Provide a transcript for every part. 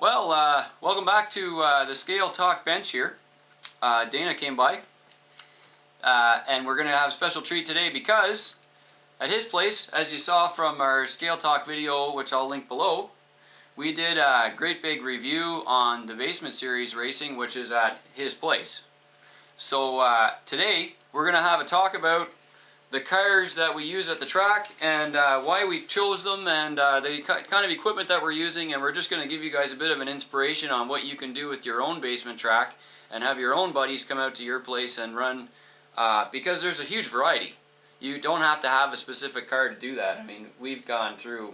Well, welcome back to the Scale Talk bench here. Dana came by, and we're going to have a special treat today because at his place, as you saw from our Scale Talk video, which I'll link below, we did a great big review on the Basement Series racing, which is at his place. So today we're going to have a talk about the cars that we use at the track and why we chose them and the kind of equipment that we're using, and we're just going to give you guys a bit of an inspiration on what you can do with your own basement track and have your own buddies come out to your place and run, because there's a huge variety. You don't have to have a specific car to do that. I mean, we've gone through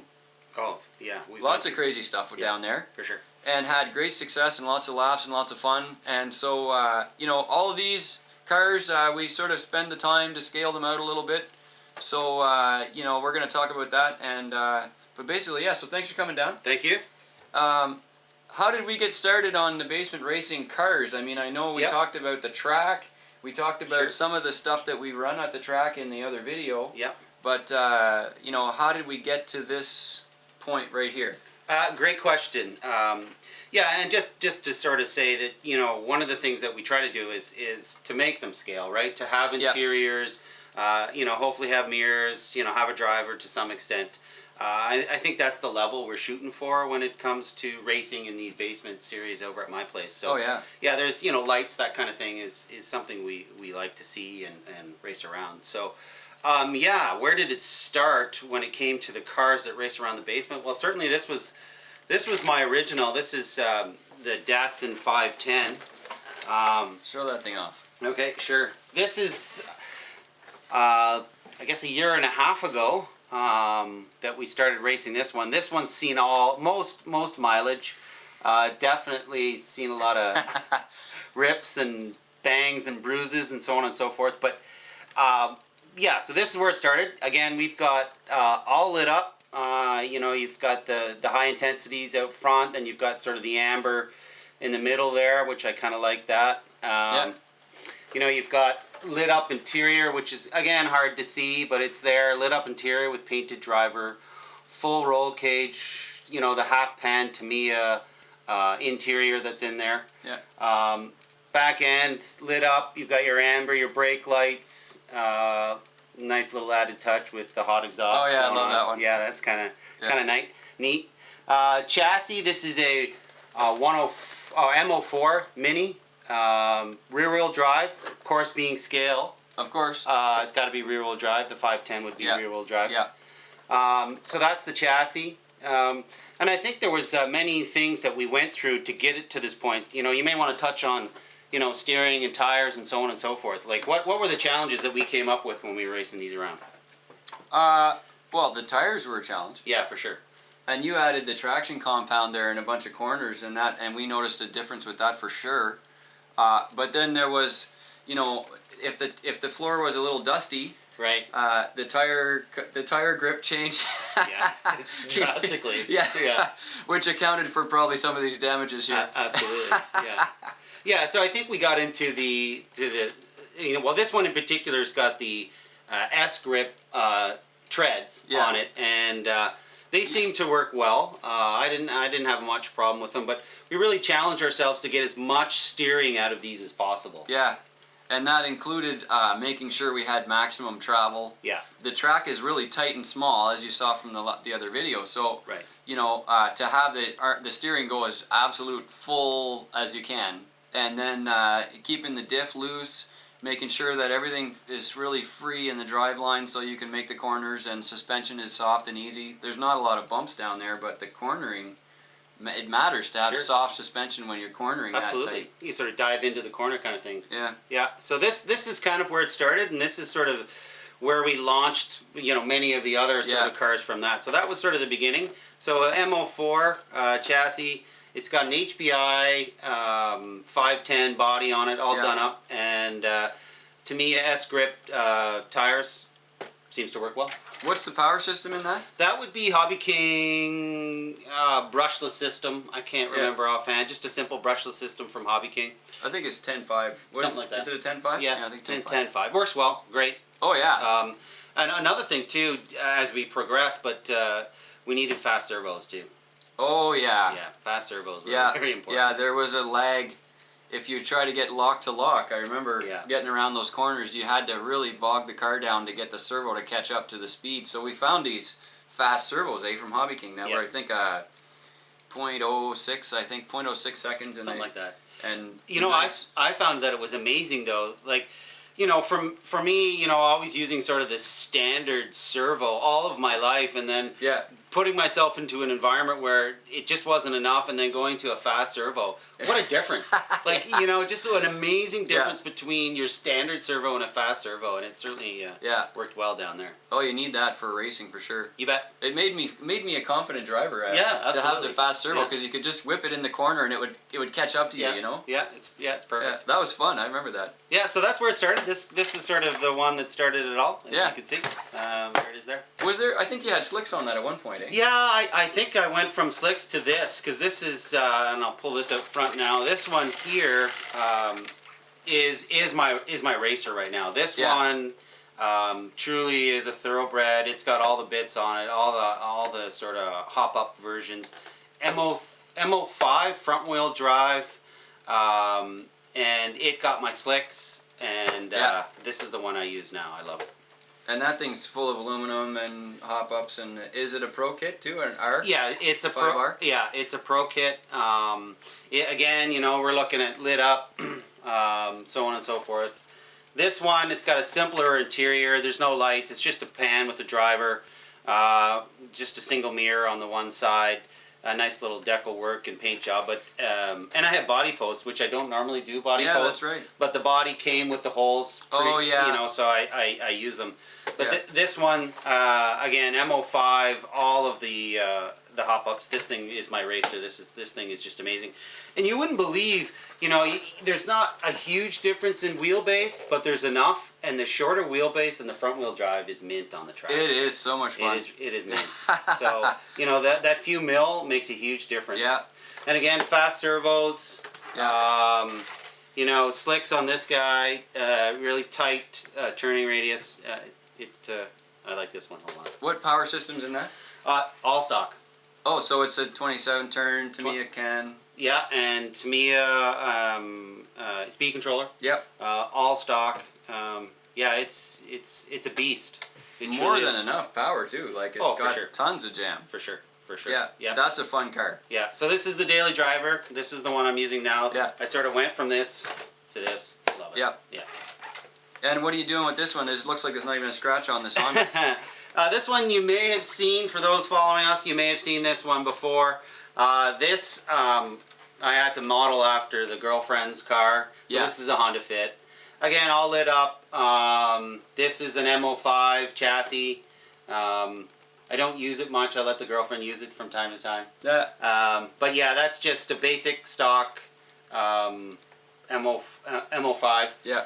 lots of crazy stuff down there. For sure. And had great success and lots of laughs and lots of fun. And so, you know, all of these cars, we sort of spend the time to scale them out a little bit. So, you know, we're going to talk about that. And but basically, yeah, so thanks for coming down. Thank you. How did we get started on the basement racing cars? I mean, I know we talked about the track. We talked about some of the stuff that we run at the track in the other video. Yep. But, you know, how did we get to this point right here? Great question. Yeah, and just to sort of say that, you know, one of the things that we try to do is to make them scale, right? To have interiors, you know, hopefully have mirrors, you know, have a driver to some extent. I think that's the level we're shooting for when it comes to racing in these basement series over at my place. So, yeah, there's, you know, lights, that kind of thing is something we like to see and race around. So, yeah, where did it start when it came to the cars that race around the basement? Well, certainly this was my original. This is the Datsun 510. Show that thing off. Okay, sure. This is, I guess, a year and a half ago that we started racing this one. This one's seen most mileage. Definitely seen a lot of rips and bangs and bruises and so on and so forth. But yeah, so this is where it started. Again, we've got all lit up. You know, you've got the high intensities out front, and you've got sort of the amber in the middle there, which I kind of like that. You know, you've got lit up interior, which is, again, hard to see, but it's there. Lit up interior with painted driver, full roll cage, you know, the half pan Tamiya interior that's in there. Yeah. Back end lit up. You've got your amber, your brake lights. Nice little added touch with the hot exhaust. Oh yeah, I love that one. Yeah, that's kind of neat. Chassis. This is a M04 Mini, rear-wheel drive. Of course, being scale. Of course. It's got to be rear-wheel drive. The 510 would be rear-wheel drive. Yeah. So that's the chassis. And I think there was many things that we went through to get it to this point. You know, you may want to touch on, you know, steering and tires and so on and so forth. Like, what were the challenges that we came up with when we were racing these around? Well, the tires were a challenge. Yeah, for sure. And you added the traction compound there in a bunch of corners and that, and we noticed a difference with that for sure. But then there was, you know, if the floor was a little dusty, right? The tire grip changed. Yeah, drastically. Yeah, which accounted for probably some of these damages here. Absolutely. Yeah. Yeah, so I think we got into the you know, well, this one in particular has got the S-grip treads on it, and they seem to work well. I didn't have much problem with them, but we really challenged ourselves to get as much steering out of these as possible. Yeah, and that included making sure we had maximum travel. Yeah. The track is really tight and small, as you saw from the other video. So, you know, to have the steering go as absolute full as you can. And then keeping the diff loose, making sure that everything is really free in the drive line so you can make the corners, and suspension is soft and easy. There's not a lot of bumps down there, but the cornering, it matters to have soft suspension when you're cornering that tight. You sort of dive into the corner kind of thing. Yeah. Yeah, so this is kind of where it started, and this is sort of where we launched, you know, many of the other sort of cars from that. So that was sort of the beginning. So M04 chassis. It's got an HBI 510 body on it, all done up, and Tamiya S-grip tires. Seems to work well. What's the power system in that? That would be Hobby King brushless system. I can't remember offhand. Just a simple brushless system from Hobby King. I think it's 10.5. Something like that. Is it a 10.5? Yeah, I think 10.5. Works well. Great. Oh, yeah. And another thing, too, as we progress, but we needed fast servos, too. Oh yeah. Yeah, fast servos were Yeah. very important. Yeah, there was a lag. If you try to get lock to lock, I remember getting around those corners, you had to really bog the car down to get the servo to catch up to the speed. So we found these fast servos, from Hobby King that were, I think, 0.06, I think 0.06 seconds. Something like that. And you know, I found that it was amazing though. Like, you know, for me, you know, always using sort of the standard servo all of my life, and then putting myself into an environment where it just wasn't enough, and then going to a fast servo. What a difference! Like, you know, just an amazing difference between your standard servo and a fast servo, and it certainly worked well down there. Oh, you need that for racing for sure. You bet. It made me a confident driver. Absolutely. To have the fast servo, because you could just whip it in the corner and it would catch up to you. You know. Yeah, it's perfect. Yeah, that was fun. I remember that. Yeah, so that's where it started. This is sort of the one that started it all, as you can see. There it is there. Was there? I think you had slicks on that at one point, eh? Yeah, I think I went from slicks to this, because this is, and I'll pull this out front now. This one here is my racer right now. This one truly is a thoroughbred. It's got all the bits on it, all the sort of hop up versions. MO5 front wheel drive, and it got my slicks, and this is the one I use now. I love it. And that thing's full of aluminum and hop ups, and is it a pro kit too, or an R? Yeah, it's a pro. 5R? Yeah, it's a pro kit. Again, you know, we're looking at lit up, so on and so forth. This one, it's got a simpler interior. There's no lights. It's just a pan with a driver, just a single mirror on the one side. A nice little decal work and paint job, but and I have body posts, which I don't normally do body posts. Yeah, that's right. But the body came with the holes. You know, so I use them. But this one, again, MO5, all of the hop ups. This thing is my racer. This thing is just amazing. And you wouldn't believe, you know, there's not a huge difference in wheelbase, but there's enough. And the shorter wheelbase and the front wheel drive is mint on the track. It is so much fun. It is mint. So, you know, that few mil makes a huge difference. Yeah. And again, fast servos. Yeah. You know, slicks on this guy. Really tight turning radius. I like this one a lot. What power system's in that? All stock. Oh, so it's a 27 turn Tamiya can. Yeah, and Tamiya speed controller. Yep. All stock. Yeah, it's a beast. It More than enough power too. Like it's got tons of jam. For sure. Yeah, that's a fun car. Yeah. So this is the daily driver. This is the one I'm using now. Yeah. I sort of went from this to this. Love it. Yep. Yeah. And what are you doing with this one? It looks like there's not even a scratch on this Honda. This one you may have seen, for those following us, you may have seen this one before. This I had to model after the girlfriend's car. So this is a Honda Fit. Again, all lit up. This is an MO5 chassis. I don't use it much. I let the girlfriend use it from time to time. Yeah. But yeah, that's just a basic stock MO5. Yeah.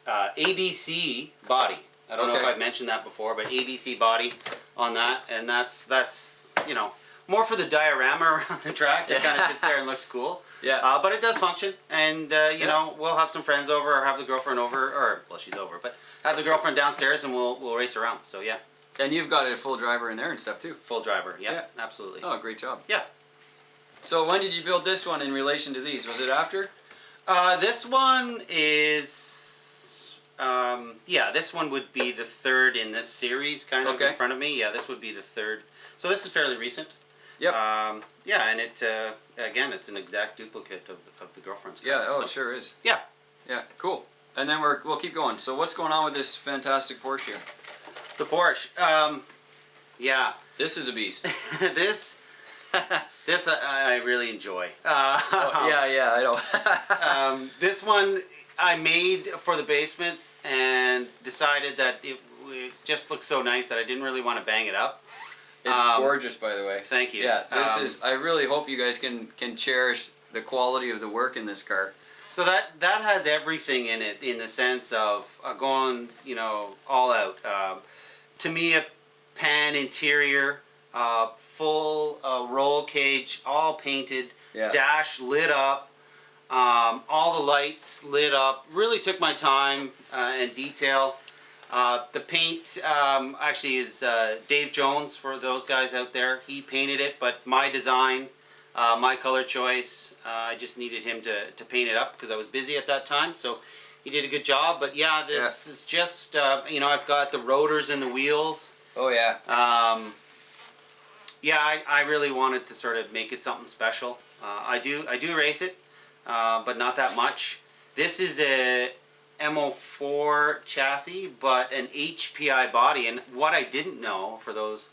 ABC body. I don't know if I've mentioned that before, but ABC body on that, and that's you know, more for the diorama around the track that kind of sits there and looks cool. Yeah. But it does function, and you know, we'll have some friends over, or have the girlfriend over, or well, she's over, but have the girlfriend downstairs, and we'll race around. So yeah. And you've got a full driver in there and stuff too. Full driver. Yeah. Absolutely. Oh, great job. Yeah. So when did you build this one in relation to these? Was it after? This one is. Yeah, this one would be the third in this series, kind of in front of me. Yeah, this would be the third. So this is fairly recent. Yep. Yeah, and it again, it's an exact duplicate of the girlfriend's car. Yeah. Oh, it sure is. Yeah. Yeah. Cool. And then we'll keep going. So what's going on with this fantastic Porsche here? The Porsche. Yeah. This is a beast. this I really enjoy. Yeah, I know. This one I made for the basement and decided that it just looked so nice that I didn't really want to bang it up. It's gorgeous, by the way. Thank you. Yeah, this is. I really hope you guys can cherish the quality of the work in this car. So that has everything in it, in the sense of going, you know, all out. Tamiya pan interior, full roll cage, all painted, dash lit up, all the lights lit up. Really took my time and detail. The paint actually is Dave Jones, for those guys out there. He painted it, but my design, my color choice, I just needed him to paint it up because I was busy at that time. So he did a good job. But yeah, this is just, you know, I've got the rotors and the wheels. Oh yeah. Yeah, I really wanted to sort of make it something special. I do race it, but not that much. This is a MO4 chassis, but an HPI body. And what I didn't know, for those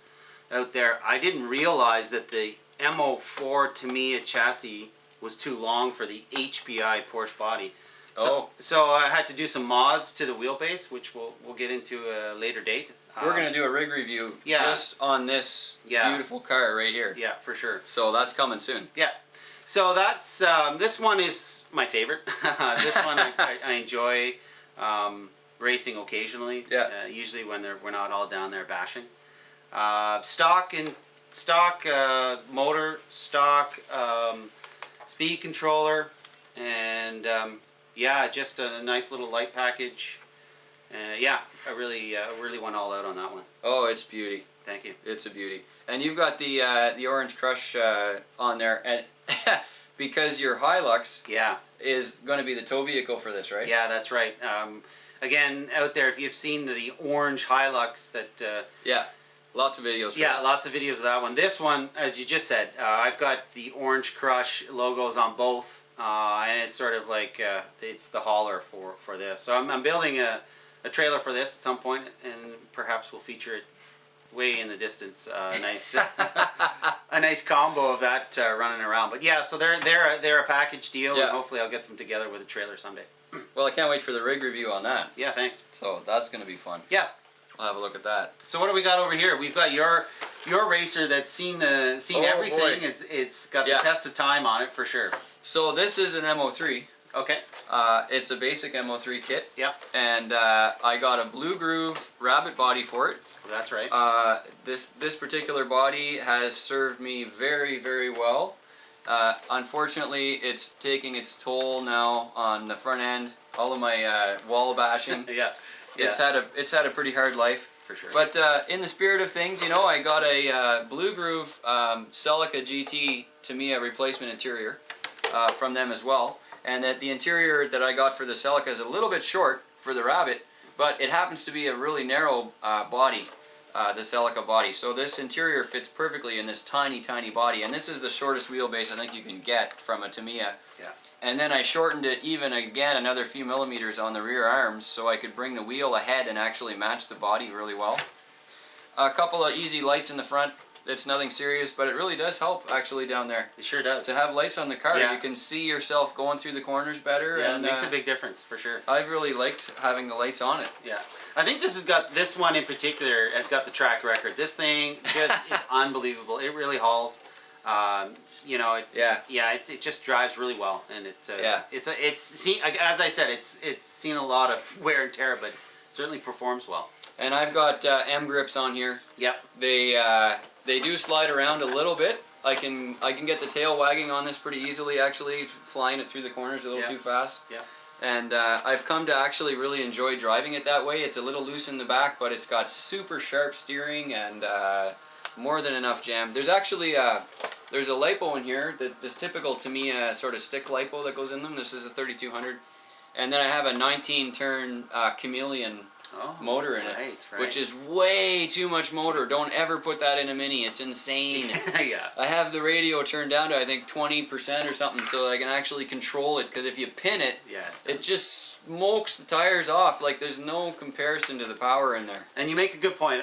out there, I didn't realize that the MO4 Tamiya chassis was too long for the HPI Porsche body. So I had to do some mods to the wheelbase, which we'll get into a later date. We're going to do a rig review just on this beautiful car right here. Yeah, for sure. So that's coming soon. Yeah. So that's this one is my favorite. This one I enjoy racing occasionally. Yeah. Usually when we're not all down there bashing. Stock motor, stock speed controller, and yeah, just a nice little light package. Yeah, I really went all out on that one. Oh, it's beauty. Thank you. It's a beauty. And you've got the Orange Crush on there, and because your Hilux is going to be the tow vehicle for this, right? Yeah, that's right. Again, out there, if you've seen the orange Hilux, that yeah, lots of videos. Lots of videos of that one. This one, as you just said, I've got the Orange Crush logos on both, and it's sort of like it's the hauler for this. So I'm building a trailer for this at some point, and perhaps we'll feature it way in the distance. Nice, a nice combo of that running around. But yeah, so they're a package deal, and hopefully I'll get them together with a trailer someday. Well, I can't wait for the rig review on that. Yeah, thanks. So that's going to be fun. Yeah, I'll have a look at that. So what do we got over here? We've got your racer that's seen everything. Boy. It's got the test of time on it for sure. So this is an MO3. Okay. It's a basic MO3 kit. Yeah. And I got a Blue Groove rabbit body for it. That's right. This particular body has served me very, very well. Unfortunately, it's taking its toll now on the front end. All of my wall bashing. It's had a pretty hard life. For sure. But in the spirit of things, you know, I got a Blue Groove Celica GT Tamiya replacement interior from them as well. And that the interior that I got for the Celica is a little bit short for the Rabbit, but it happens to be a really narrow body, the Celica body. So this interior fits perfectly in this tiny, tiny body. And this is the shortest wheelbase I think you can get from a Tamiya. Yeah. And then I shortened it again another few millimeters on the rear arms so I could bring the wheel ahead and actually match the body really well. A couple of easy lights in the front. It's nothing serious, but it really does help actually down there. It sure does. To have lights on the car, you can see yourself going through the corners better. Yeah, and it makes a big difference for sure. I've really liked having the lights on it. Yeah, I think this one in particular has got the track record. This thing just is unbelievable. It really hauls. You know, it just drives really well, and it's as I said, it's seen a lot of wear and tear, but certainly performs well. And I've got M grips on here. Yep. They do slide around a little bit. I can get the tail wagging on this pretty easily, actually, flying it through the corners a little too fast. Yeah. And I've come to actually really enjoy driving it that way. It's a little loose in the back, but it's got super sharp steering and more than enough jam. There's actually there's a lipo in here, this typical Tamiya sort of stick lipo that goes in them. This is a 3200. And then I have a 19-turn Chameleon motor in it, which is way too much motor. Don't ever put that in a Mini. It's insane. Yeah. I have the radio turned down to I think 20% or something so that I can actually control it, because if you pin it, it just smokes the tires off. Like there's no comparison to the power in there. And you make a good point.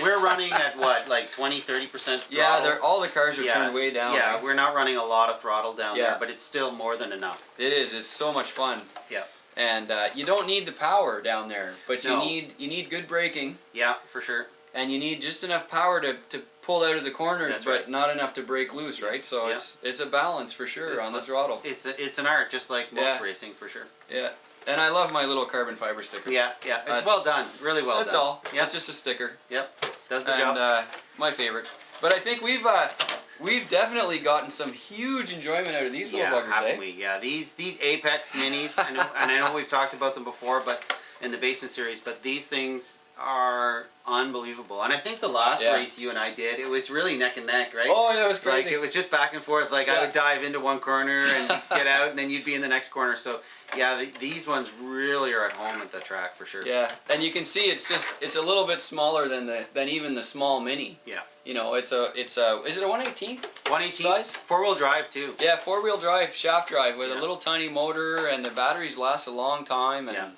We're running at what, like 20-30% throttle? Yeah, all the cars are turned way down. Yeah, right? We're not running a lot of throttle down there, but it's still more than enough. It is. It's so much fun. Yeah. And you don't need the power down there, but you need good braking. Yeah, for sure. And you need just enough power to pull out of the corners, but not enough to break loose, right? So it's a balance for sure on the throttle. It's an art, just like most racing, for sure. Yeah. And I love my little carbon fiber sticker. Yeah, yeah. It's well done. Really well done. That's all. Yeah. It's just a sticker. Yep. Does the job. And my favorite. But I think we've definitely gotten some huge enjoyment out of these little buggers, haven't we? Yeah, these Apex Minis, and I know we've talked about them before, but in the basement series, but these things are unbelievable. And I think the last Yeah. race you and I did, it was really neck and neck, right? Oh, yeah, it was crazy. Like, it was just back and forth. Like, I would dive into one corner and get out, and then you'd be in the next corner. So, yeah, these ones really are at home at the track for sure. Yeah, and you can see it's a little bit smaller than even the small Mini. Yeah. You know, is it a 1/18? 118 size? 4-wheel drive too. Yeah, 4-wheel drive, shaft drive with Yeah. a little tiny motor, and the batteries last a long time. And Yeah.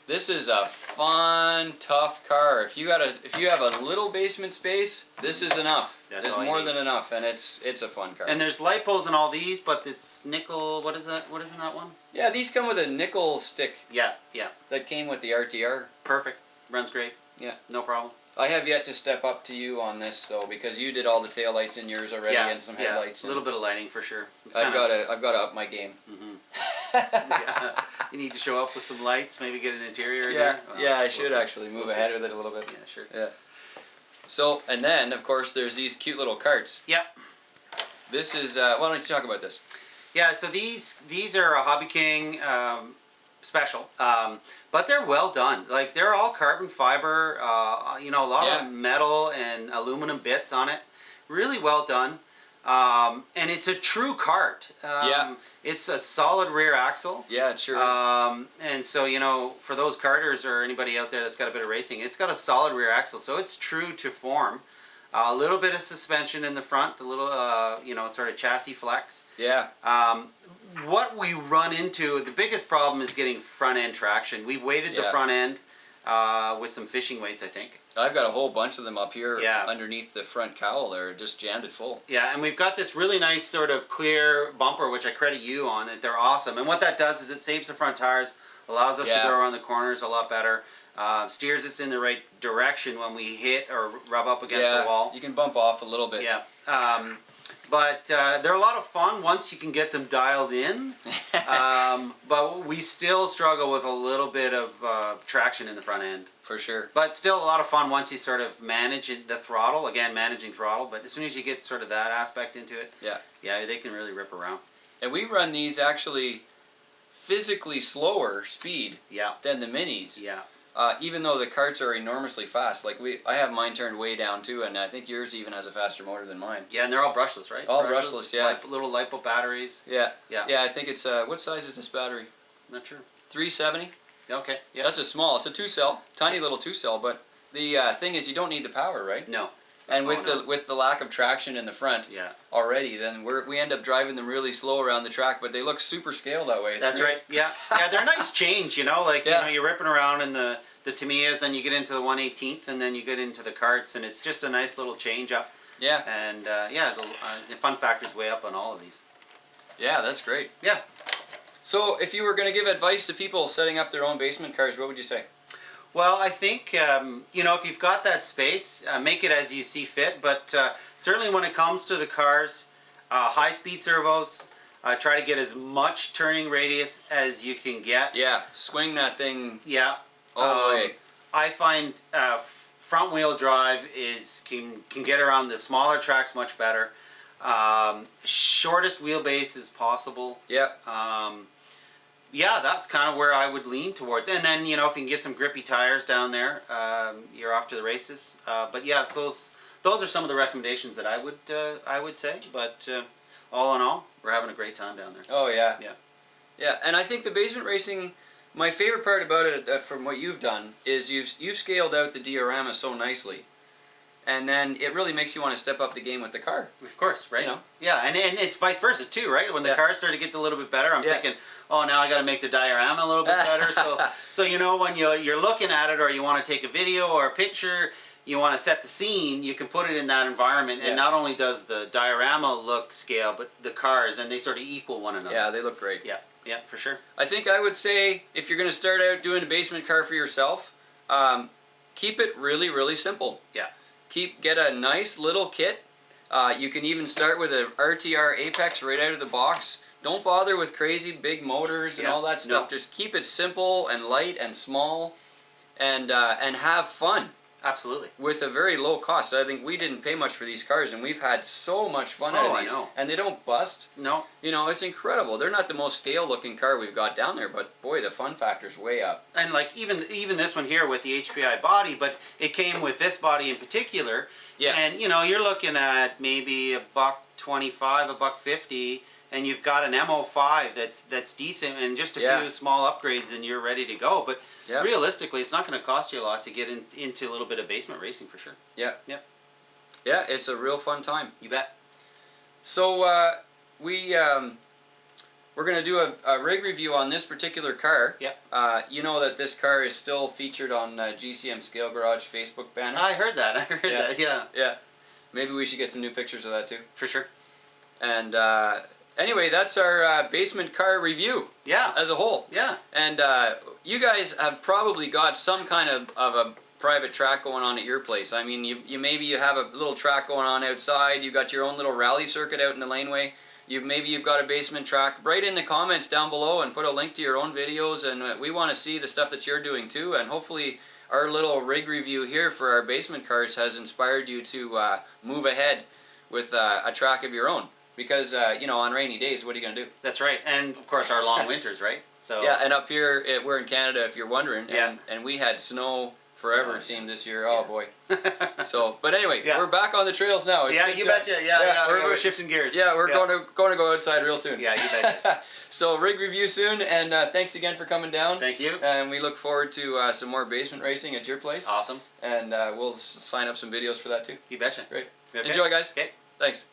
this is a fun, tough car. If you have a little basement space, this is enough. That's It's all you more need. than enough, and it's a fun car. And there's lipos in all these, but it's nickel. What is that? What is in that one? Yeah, these come with a nickel stick Yeah, yeah. that came with the RTR. Perfect. Runs great. Yeah. No problem. I have yet to step up to you on this though, because you did all the taillights in yours already and some headlights. A little bit of lighting for sure. I've got to up my game. Mm-hmm. Yeah. You need to show up with some lights, maybe get an interior in Yeah, there. Well, yeah, I we'll should see. actually move We'll ahead see. with it a little bit. Yeah, sure. Yeah. So, and then of course there's these cute little carts. Yep. This is why don't you talk about this? Yeah, so these are a Hobby King special, but they're well done. Like, they're all carbon fiber, you know, a lot Yeah. of metal and aluminum bits on it. Really well done. And it's a true cart. Yeah. It's a solid rear axle. Yeah, it sure is. And so, you know, for those karters or anybody out there that's got a bit of racing, it's got a solid rear axle, so it's true to form. A little bit of suspension in the front, a little, you know, sort of chassis flex. Yeah. What we run into, the biggest problem is getting front end traction. We weighted the Yeah. front end with some fishing weights, I think. I've got a whole bunch of them up here Yeah. underneath the front cowl there, just jammed it full. Yeah, and we've got this really nice sort of clear bumper, which I credit you on. They're awesome. And what that does is it saves the front tires, allows us to Yeah. go around the corners a lot better, steers us in the right direction when we hit or rub up against Yeah, the wall. you can bump off a little bit. Yeah. But they're a lot of fun once you can get them dialed in. But we still struggle with a little bit of traction in the front end. For sure. But still a lot of fun once you sort of manage the throttle. Again, managing throttle. But as soon as you get sort of that aspect into it, Yeah. they can really rip around. And we run these actually physically slower speed Yeah. than the Minis. Yeah. Even though the carts are enormously fast. Like I have mine turned way down too, and I think yours even has a faster motor than mine. Yeah, and they're all brushless, right? All brushless, yeah. Little lipo batteries. Yeah. Yeah. Yeah, I think it's what size is this battery? Not sure. 370. Okay. Yeah. That's a small. It's a 2-cell, tiny little 2-cell. But the thing is, you don't need the power, right? No. And Oh, with the lack of traction in the front Yeah. already, then we end up driving them really slow around the track. But they look super scale that way. It's That's great. right. Yeah. Yeah, they're a nice change, you know. Like, Yeah. you know, you're ripping around in the Tamiyas, then you get into the 1/18th, and then you get into the carts, and it's just a nice little change up. Yeah. And the fun factor's way up on all of these. Yeah, that's great. Yeah. So, if you were going to give advice to people setting up their own basement cars, what would you say? Well, I think, you know, if you've got that space, make it as you see fit. But certainly when it comes to the cars, high-speed servos, try to get as much turning radius as you can get. Yeah, swing that thing Yeah. all the way. I find front-wheel drive can get around the smaller tracks much better. Shortest wheelbase is possible. Yep. Yeah, that's kind of where I would lean towards. And then, you know, if you can get some grippy tires down there, you're off to the races. But yeah, those are some of the recommendations that I would say. But all in all, we're having a great time down there. Oh yeah. Yeah. Yeah, and I think the basement racing, my favorite part about it, from what you've done, is you've scaled out the diorama so nicely, and then it really makes you want to step up the game with the car. Of course, right? You know? Yeah, and it's vice versa too, right? When the cars start to get a little bit better, I'm thinking, oh, now I got to make the diorama a little bit better. So you know, when you're looking at it, or you want to take a video or a picture, you want to set the scene, you can put it in that environment, and not only does the diorama look scale, but the cars, and they sort of equal one another. Yeah, they look great. Yeah, yeah, for sure. I think I would say, if you're going to start out doing a basement car for yourself, keep it really, really simple. Yeah. Get a nice little kit. You can even start with an RTR Apex right out of the box. Don't bother with crazy big motors and all that stuff. No. Just keep it simple and light and small, and have fun. Absolutely. with a very low cost. I think we didn't pay much for these cars, and we've had so much fun out of these. I know. And they don't bust. No. You know, it's incredible. They're not the most scale-looking car we've got down there, but boy, the fun factor's way up. And like even this one here with the HPI body, but it came with this body in particular. Yeah. And you know, you're looking at maybe $125, $150, and you've got an M05 that's decent, and just a few small upgrades, and you're ready to go. But realistically, it's not going to cost you a lot to get into a little bit of basement racing for sure. Yeah. Yeah. Yeah, it's a real fun time. You bet. So we're going to do a rig review on this particular car. Yep. You know that this car is still featured on GCM ScaleGarage Facebook banner. I heard that. I heard that. Yeah. Yeah. Maybe we should get some new pictures of that too. For sure. And anyway, that's our basement car review. Yeah. As a whole. Yeah. And you guys have probably got some kind of a private track going on at your place. I mean, you maybe you have a little track going on outside. You got your own little rally circuit out in the laneway. Maybe you've got a basement track. Write in the comments down below and put a link to your own videos, and we want to see the stuff that you're doing too. And hopefully our little rig review here for our basement cars has inspired you to move ahead with a track of your own. Because you know, on rainy days, what are you gonna do? That's right, and of course our long winters, right? So yeah, and up here we're in Canada, if you're wondering. Yeah. And we had snow forever, it seemed, this year. Oh boy. So, but anyway, we're back on the trails now. Yeah, you betcha. Yeah, we're shifting gears. Yeah, we're going to go outside real soon. Yeah, you betcha. So rig review soon, and thanks again for coming down. Thank you. And we look forward to some more basement racing at your place. Awesome. And we'll sign up some videos for that too. You betcha. Great. Okay. Enjoy, guys. Okay. Thanks.